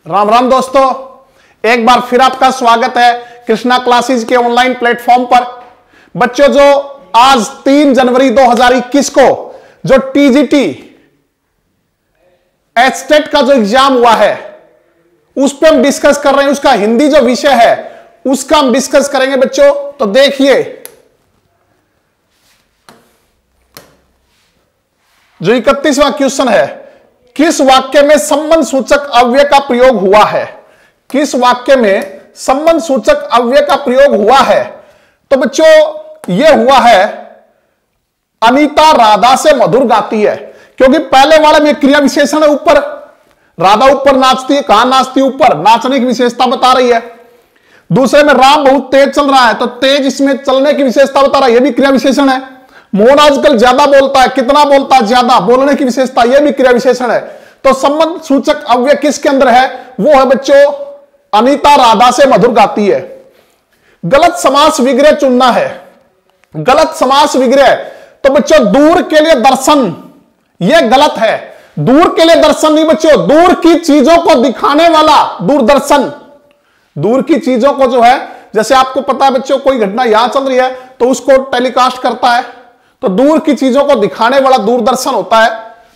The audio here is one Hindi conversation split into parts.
राम राम दोस्तों, एक बार फिर आपका स्वागत है कृष्णा क्लासेस के ऑनलाइन प्लेटफॉर्म पर। बच्चों, जो आज 3 जनवरी 2021 को जो टीजीटी एचटेट का जो एग्जाम हुआ है उस पर हम डिस्कस कर रहे हैं। उसका हिंदी जो विषय है उसका हम डिस्कस करेंगे बच्चों। तो देखिए, जो 31वां क्वेश्चन है, किस वाक्य में संबंध सूचक अव्यय का प्रयोग हुआ है? किस वाक्य में संबंध सूचक अव्यय का प्रयोग हुआ है? तो बच्चों यह हुआ है, अनीता राधा से मधुर गाती है। क्योंकि पहले वाले में क्रिया विशेषण है ऊपर, राधा ऊपर नाचती है। कहां नाचती है? ऊपर। नाचने की विशेषता बता रही है। दूसरे में राम बहुत तेज चल रहा है, तो तेज इसमें चलने की विशेषता बता रहा है, यह भी क्रिया विशेषण है। मोहन आजकल ज्यादा बोलता है, कितना बोलता है? ज्यादा। बोलने की विशेषता, यह भी क्रिया विशेषण है। तो संबंध सूचक अव्यय किसके अंदर है? वो है बच्चों, अनीता राधा से मधुर गाती है। गलत समास विग्रह चुनना है। गलत समास विग्रह, तो बच्चों दूर के लिए दर्शन, यह गलत है। दूर के लिए दर्शन नहीं बच्चों, दूर की चीजों को दिखाने वाला दूरदर्शन। दूर की चीजों को जो है, जैसे आपको पता है बच्चों, कोई घटना यहां चल रही है तो उसको टेलीकास्ट करता है, तो दूर की चीजों को दिखाने वाला दूरदर्शन होता है।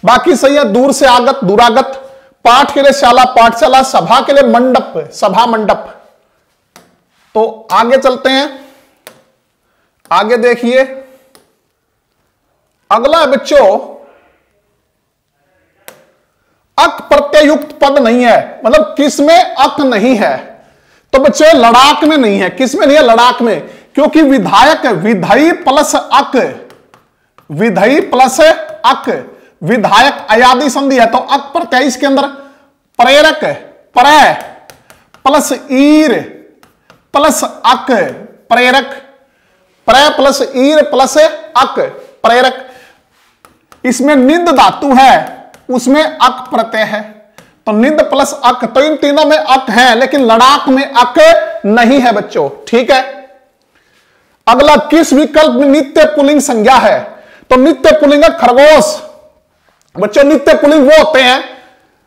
बाकी सही है, दूर से आगत, दूरागत। पाठ के लिए शाला, पाठशाला। सभा के लिए मंडप, सभा मंडप। तो आगे चलते हैं, आगे देखिए। अगला है बच्चों, अक प्रत्ययुक्त पद नहीं है, मतलब किसमें अक नहीं है? तो बच्चों लड़ाक में नहीं है। किसमें नहीं है? लड़ाक में। क्योंकि विधायक, विधेय प्लस अक, विधेय प्लस अक, विधायक अयादि संधि है, तो अक प्रत्यय इसके अंदर। प्रेरक, प्रय प्लस ईर प्लस अक, प्रेरक। प्रय प्लस ईर प्लस अक, प्रेरक। इसमें निंद धातु है, उसमें अक प्रत्यय है, तो निंद प्लस अक। तो इन तीनों में अक है, लेकिन लड़ाक में अक नहीं है बच्चों। ठीक है। अगला, किस विकल्प में नित्य पुल्लिंग संज्ञा है? तो नित्य पुल्लिंग है खरगोश। बच्चों नित्य पुल्लिंग वो होते हैं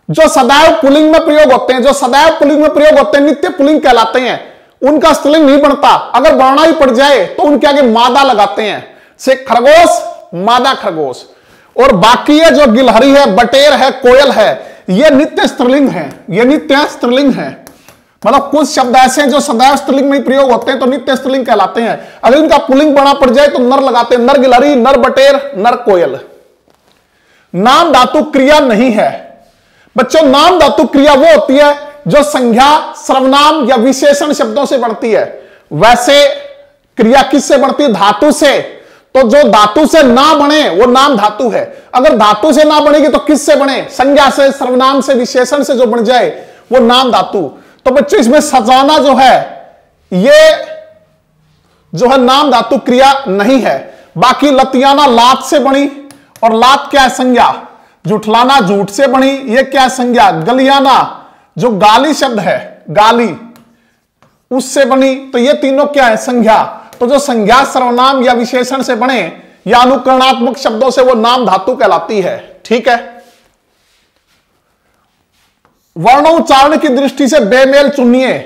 जो सदैव पुल्लिंग में प्रयोग होते हैं, जो सदैव पुल्लिंग में प्रयोग होते हैं, नित्य पुल्लिंग कहलाते हैं। उनका स्त्रीलिंग नहीं बनता, अगर बढ़ना ही पड़ जाए तो उनके आगे मादा लगाते हैं, से खरगोश, मादा खरगोश। और बाकी है जो गिलहरी है, बटेर है, कोयल है, ये नित्य स्त्रीलिंग है, ये नित्य स्त्रीलिंग है। मतलब कुछ शब्द ऐसे हैं जो सदैव स्त्रीलिंग में प्रयोग होते हैं, तो नित्य स्त्रीलिंग कहलाते हैं। अगर इनका पुल्लिंग बढ़ा पड़ जाए तो नर लगाते हैं, नर गिलहरी, नर बटेर, नर कोयल। नाम धातु क्रिया नहीं है बच्चों। नाम धातु क्रिया वो होती है जो संज्ञा, सर्वनाम या विशेषण शब्दों से बनती है। वैसे क्रिया किससे बनती है? धातु से। तो जो धातु से ना बने वो नाम धातु है। अगर धातु से ना बनेगी तो किससे बने? संज्ञा से, सर्वनाम से, विशेषण से जो बन जाए वो नाम धातु। तो बच्चों इसमें सजाना जो है, ये जो है नाम धातु क्रिया नहीं है। बाकी लतियाना लात से बनी, और लात क्या है? संज्ञा। जुठलाना झूठ से बनी, ये क्या है? संज्ञा। गलियाना जो गाली शब्द है, गाली, उससे बनी, तो ये तीनों क्या है? संज्ञा। तो जो संज्ञा सर्वनाम या विशेषण से बने या अनुकरणात्मक शब्दों से, वो नाम धातु कहलाती है। ठीक है। वर्णोच्चारण की दृष्टि से बेमेल चुनिए।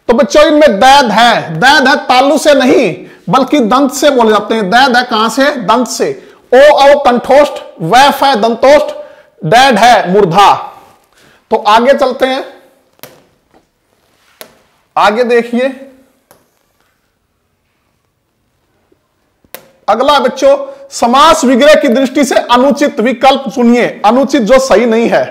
तो बच्चों इनमें दैद है, दैद है तालु से नहीं बल्कि दंत से बोले जाते हैं। दैद है कहां से? दंत से। ओ औ कंठोष्ठ, वैफ है दंतोष्ठ, डैड है मूर्धा। तो आगे चलते हैं, आगे देखिए। अगला बच्चों, समास विग्रह की दृष्टि से अनुचित विकल्प चुनिए। अनुचित जो सही नहीं है,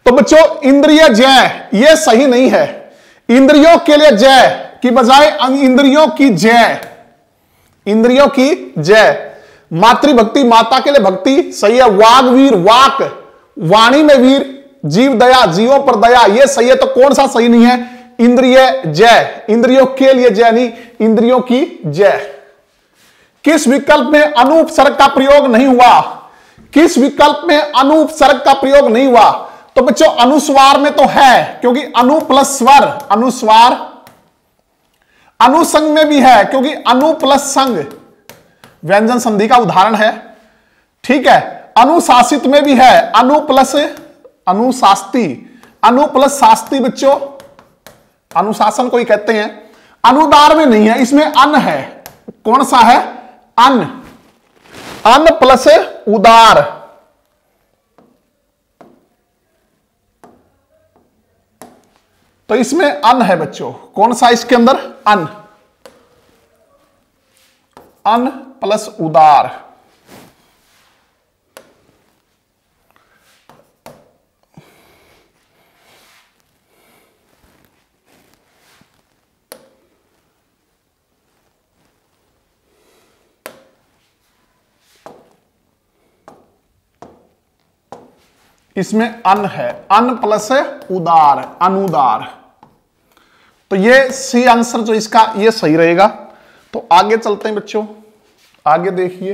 तो बच्चों इंद्रिय जय, ये सही नहीं है। इंद्रियों के लिए जय की बजाय इंद्रियों की जय, इंद्रियों की जय। मातृभक्ति, माता के लिए भक्ति, सही है। वाग्वीर, वाक, वाणी में वीर, जीव दया, जीवों पर दया, ये सही है। तो कौन सा सही नहीं है? इंद्रिय जय, इंद्रियों के लिए जय नहीं, इंद्रियों की जय। किस विकल्प में अनुपसर्ग का प्रयोग नहीं हुआ? किस विकल्प में अनुपसर्ग का प्रयोग नहीं हुआ? तो बच्चों अनुस्वार में तो है, क्योंकि अनु प्लस स्वर, अनुस्वार। अनुसंग में भी है, क्योंकि अनु प्लस संग व्यंजन संधि का उदाहरण है। ठीक है। अनुशासित में भी है, अनु प्लस अनुशास्ती, अनु प्लस शास्त्री बच्चों, अनुशासन कोई कहते हैं। अनुदार में नहीं है, इसमें अन है। कौन सा है? अन। अन प्लस उदार। तो इसमें अन है बच्चों। कौन सा इसके अंदर? अन। अन प्लस उदार। इसमें अन है, अन प्लस उदार, अनुदार। तो ये सी आंसर जो इसका ये सही रहेगा। तो आगे चलते हैं बच्चों, आगे देखिए।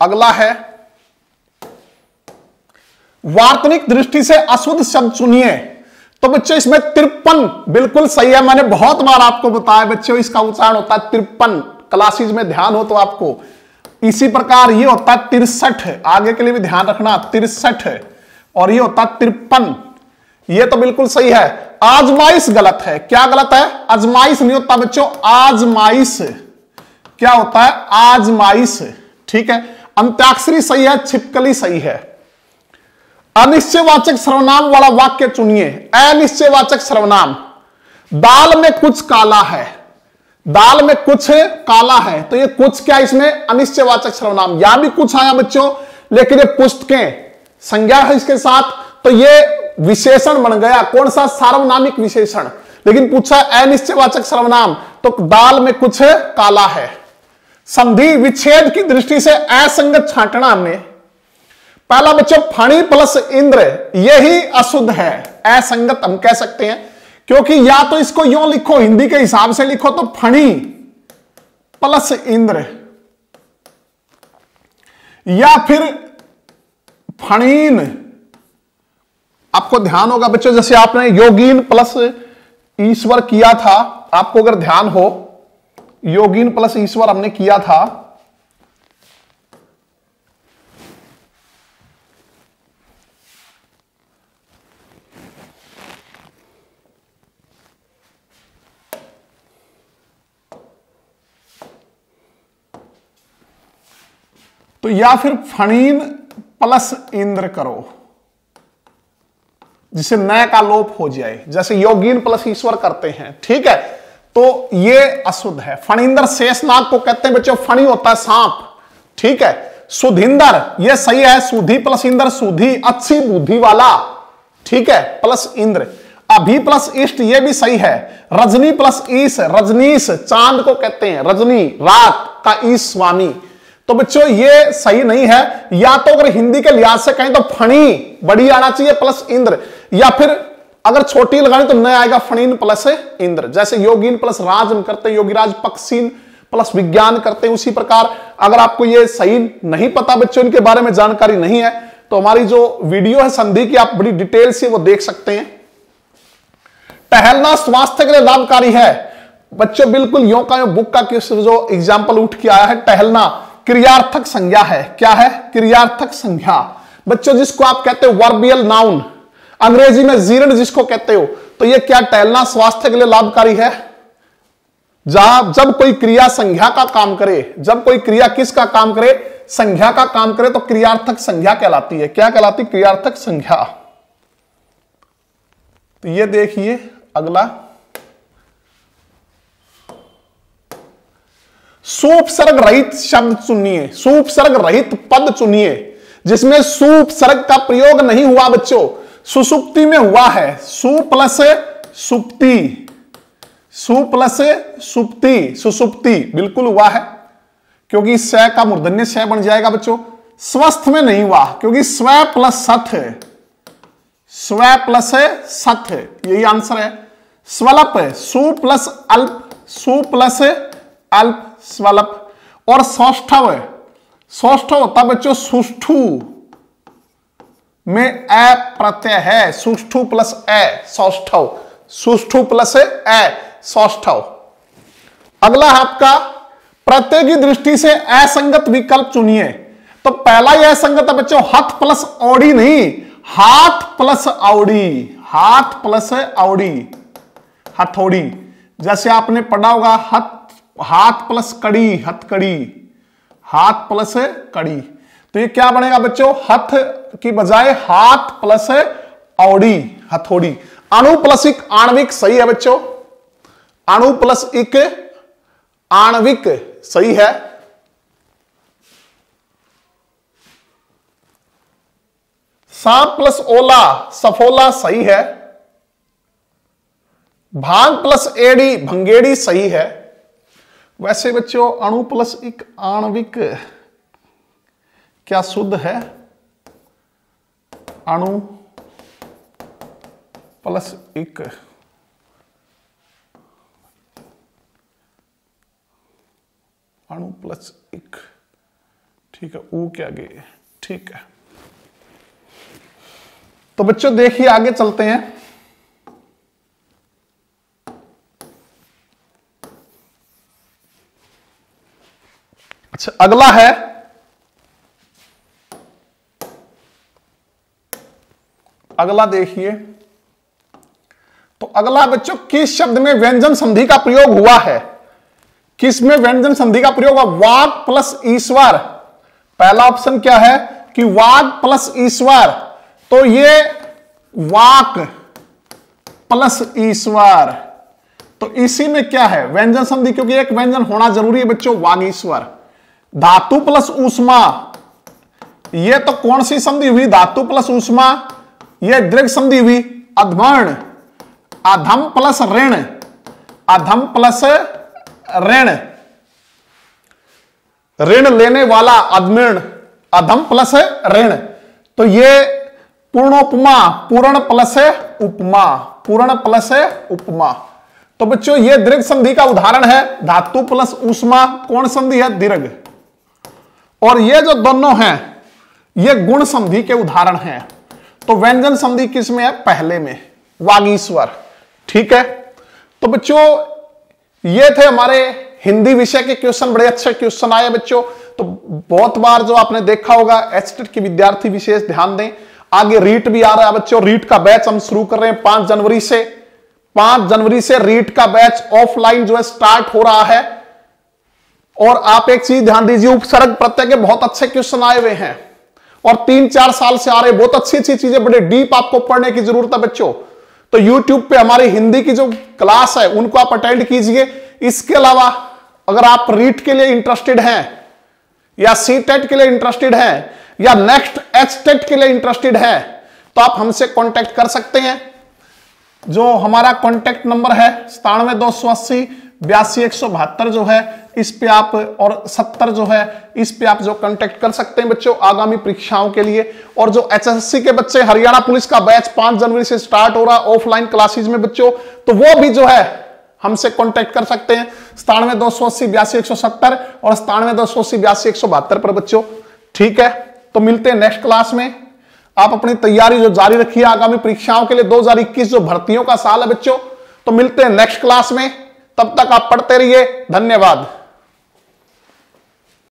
अगला है वार्तनिक दृष्टि से अशुद्ध शब्द चुनिए। तो बच्चों इसमें 53 बिल्कुल सही है। मैंने बहुत बार आपको बताया बच्चों, इसका उच्चारण होता है 53। क्लासेज में ध्यान हो तो आपको। इसी प्रकार ये होता है 63, आगे के लिए भी ध्यान रखना, 63। और ये होता है 53। ये तो बिल्कुल सही है। आजमाइश गलत है। क्या गलत है? आजमाइश नहीं होता बच्चों, आजमाइश। क्या होता है? आजमाइश। ठीक है। अंत्याक्षरी सही है, छिपकली सही है। अनिश्चयवाचक सर्वनाम वाला वाक्य चुनिए। अनिश्चयवाचक सर्वनाम, दाल में कुछ काला है। दाल में कुछ काला है, तो ये कुछ क्या इसमें अनिश्चयवाचक सर्वनाम। यहां भी कुछ आया बच्चों, लेकिन ये पुस्तकें संज्ञा है इसके साथ, तो ये विशेषण बन गया। कौन सा? सार्वनामिक विशेषण। लेकिन पूछा अनिश्चयवाचक सर्वनाम, तो दाल में कुछ काला है। संधि विच्छेद की दृष्टि से असंगत छांटना हमने। पहला बच्चों फणी प्लस इंद्र, यही अशुद्ध है, असंगत हम कह सकते हैं। क्योंकि या तो इसको यूं लिखो, हिंदी के हिसाब से लिखो तो फणी प्लस इंद्र, या फिर फणीन। आपको ध्यान होगा बच्चों, जैसे आपने योगीन प्लस ईश्वर किया था, आपको अगर ध्यान हो, योगीन प्लस ईश्वर हमने किया था। तो या फिर फणीन प्लस इंद्र करो, जिसे नए का लोप हो जाए, जैसे योगीन प्लस ईश्वर करते हैं। ठीक है। तो ये अशुद्ध है। फणींद्र शेषनाग को कहते हैं बच्चों, फणी होता है सांप। ठीक है। सुधिंदर, ये सही है, सुधी प्लस इंद्र, सुधी अच्छी बुद्धि वाला। ठीक है, प्लस इंद्र। अभी प्लस इष्ट, ये भी सही है। रजनी प्लस ईश, रजनीश चांद को कहते हैं, रजनी रात का ईश स्वामी। तो बच्चों ये सही नहीं है। या तो अगर हिंदी के लिहाज से कहें तो फणी बड़ी आना चाहिए प्लस इंद्र, या फिर अगर छोटी लगानी तो न आएगा फणीन प्लस इंद्र। जैसे योगीन प्लस राज हम करते हैं, योगीराज पक्षीन प्लस विज्ञान करते हैं। उसी प्रकार अगर आपको ये सही नहीं पता बच्चों, इनके बारे में जानकारी नहीं है, तो हमारी जो वीडियो है संधि की, आप बड़ी डिटेल से वो देख सकते हैं। टहलना स्वास्थ्य के लिए लाभकारी है बच्चों, बिल्कुल यो का यो बुक का जो एग्जाम्पल उठ के आया है। टहलना क्रियार्थक संज्ञा है। क्या है? क्रियार्थक संज्ञा बच्चों, जिसको आप कहते हो वर्बियल नाउन, अंग्रेजी में जीर्ण जिसको कहते हो। तो ये क्या? टहलना स्वास्थ्य के लिए लाभकारी है। जब कोई क्रिया संज्ञा का काम करे, जब कोई क्रिया किसका काम करे? संज्ञा का काम करे, तो क्रियार्थक संज्ञा कहलाती है। क्या कहलाती? क्रियार्थक संज्ञा। तो ये देखिए अगला, सुपसर्ग रहित शब्द चुनिए, सुपसर्ग रहित पद चुनिए, जिसमें सुपसर्ग का प्रयोग नहीं हुआ बच्चों। सुसुप्ति में हुआ है, सु प्लस सुप्ति, सु प्लस सुप्ति, सुसुप्ति बिल्कुल हुआ है, क्योंकि स का मूर्धन्य स बन जाएगा बच्चों। स्वस्थ में नहीं हुआ, क्योंकि स्व प्लस सथ, स्व प्लस सथ यही आंसर है। स्वलप, सु प्लस अल्प, सु प्लस अल्प स्वलप। और सौष्ठव, सौष्ठव होता बच्चों सुष्ठु में अ प्रत्यय है, सुष्ठु प्लस अ सौष्ठव, सुष्ठु प्लस अ सौष्ठव। अगला है आपका प्रत्यय की दृष्टि से असंगत विकल्प चुनिए। तो पहला यह संगत है बच्चों हथ प्लस औड़ी नहीं, हाथ प्लस औड़ी, हाथ प्लस औड़ी, हथौड़ी। जैसे आपने पढ़ा होगा हाथ प्लस कड़ी, हथकड़ी, हाथ प्लस कड़ी। तो ये क्या बनेगा बच्चों, हथ की बजाय हाथ प्लस औड़ी, हथौड़ी। अणु प्लस इक आणविक सही है बच्चों, अणु प्लस इक आणविक सही है। सांप प्लस ओला सफोला सही है। भांग प्लस एड़ी भंगेड़ी सही है। वैसे बच्चों अणु प्लस इक आणविक क्या शुद्ध है, अणु प्लस इक अणु प्लस इक, ठीक है, ऊ के आगे, ठीक है। तो बच्चों देखिए आगे चलते हैं। अच्छा अगला है अगला देखिए। तो अगला बच्चों किस शब्द में व्यंजन संधि का प्रयोग हुआ है, किस में व्यंजन संधि का प्रयोग हुआ, वाग प्लस ईश्वर। पहला ऑप्शन क्या है कि वाग प्लस ईश्वर, तो ये वाक प्लस ईश्वर, तो इसी में क्या है व्यंजन संधि, क्योंकि एक व्यंजन होना जरूरी है बच्चों, वागीश्वर। धातु प्लस ऊष्मा, ये तो कौन सी संधि हुई, धातु प्लस ऊष्मा, ये दीर्घ संधि हुई। अधमर्ण, अधम प्लस ऋण, अधम प्लस ऋण, ऋण लेने वाला अधमर्ण, अधम प्लस ऋण, तो ये पूर्णोपमा, पूर्ण प्लस उपमा, पूर्ण प्लस उपमा। तो बच्चों ये दीर्घ संधि का उदाहरण है, धातु प्लस ऊष्मा कौन संधि है, दीर्घ। और ये जो दोनों हैं ये गुण संधि के उदाहरण हैं। तो व्यंजन संधि किस में है, पहले में, वागीश्वर, ठीक है। तो बच्चों ये थे हमारे हिंदी विषय के क्वेश्चन, बड़े अच्छे क्वेश्चन आए बच्चों। तो बहुत बार जो आपने देखा होगा एचटेट के विद्यार्थी विशेष ध्यान दें। आगे रीट भी आ रहा है बच्चों, रीट का बैच हम शुरू कर रहे हैं 5 जनवरी से। 5 जनवरी से रीट का बैच ऑफलाइन जो है स्टार्ट हो रहा है। और आप एक चीज ध्यान दीजिए, उपसर्ग प्रत्यय के बहुत अच्छे क्वेश्चन आए हुए हैं और 3-4 साल से आ रहे, बहुत अच्छी अच्छी चीजें, बड़े डीप आपको पढ़ने की जरूरत है बच्चों। तो YouTube पे हमारी हिंदी की जो क्लास है उनको आप अटेंड कीजिए। इसके अलावा अगर आप रीट के लिए इंटरेस्टेड हैं या सीटेट के लिए इंटरेस्टेड हैं या नेक्स्ट एचटेट के लिए इंटरेस्टेड हैं तो आप हमसे कांटेक्ट कर सकते हैं। जो हमारा कांटेक्ट नंबर है 97 280 82 172 जो है इस पे आप, और 70 जो है इस पे आप जो कांटेक्ट कर सकते हैं बच्चों आगामी परीक्षाओं के लिए। और जो एचएससी के बच्चे, हरियाणा पुलिस का बैच 5 जनवरी से स्टार्ट हो रहा है ऑफलाइन क्लासेज में बच्चों, तो वो भी जो है हमसे कांटेक्ट कर सकते हैं 97 280 82 170 और 97 280 82 172 पर बच्चों, ठीक है। तो मिलते हैं नेक्स्ट क्लास में। आप अपनी तैयारी जो जारी रखिए आगामी परीक्षाओं के लिए। 2021 जो भर्तियों का साल है बच्चों, तो मिलते हैं नेक्स्ट क्लास में। तब तक आप पढ़ते रहिए, धन्यवाद।